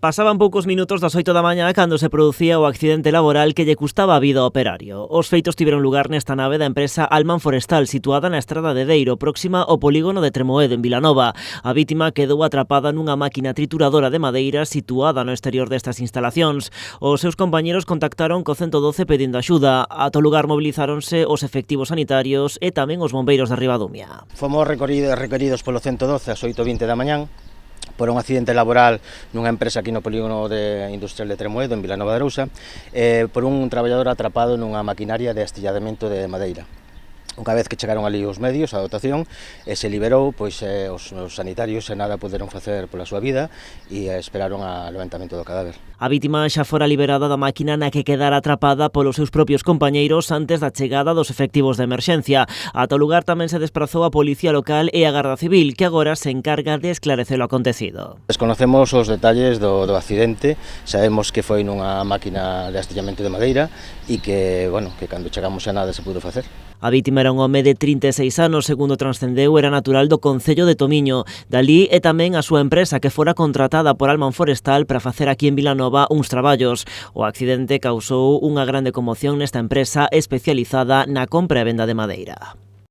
Pasaban poucos minutos das 8 da mañá cando se producía o accidente laboral que lle custaba a vida ao operario. Os feitos tiveron lugar nesta nave da empresa Alman Forestal, situada na estrada de Deiro, próxima ao polígono de Tremoedo, en Vilanova. A vítima quedou atrapada nunha máquina trituradora de madeira situada no exterior destas instalacións. Os seus compañeros contactaron co 112 pedindo axuda. Ata o lugar mobilizáronse os efectivos sanitarios e tamén os bombeiros de Ribadumia. Fomos requeridos polo 112 ás 8:20 da mañán por un accidente laboral nunha empresa aquí no polígono industrial de Tremoedo, en Vilanova de Arousa, por un traballador atrapado nunha maquinaria de astillamento de madeira. Unha vez que chegaron ali os medios, a dotación, se liberou, pois os sanitarios nada poderon facer pola súa vida e esperaron ao levantamento do cadáver. A vítima xa fora liberada da máquina na que quedara atrapada polos seus propios compañeiros antes da chegada dos efectivos de emerxencia. Ata o lugar tamén se desprazou a Policía Local e a Garda Civil, que agora se encarga de esclarecer o acontecido. Desconocemos os detalles do accidente, sabemos que foi nunha máquina de astillamento de madeira e que cando chegamos xa nada se pudo facer. A vítima era un home de 36 anos, segundo transcendeu, era natural do concello de Tomiño. Dalí é tamén a súa empresa que fora contratada por Alman Forestal para facer aquí en Vilanova uns traballos. O accidente causou unha grande conmoción nesta empresa especializada na compra e venda de madeira.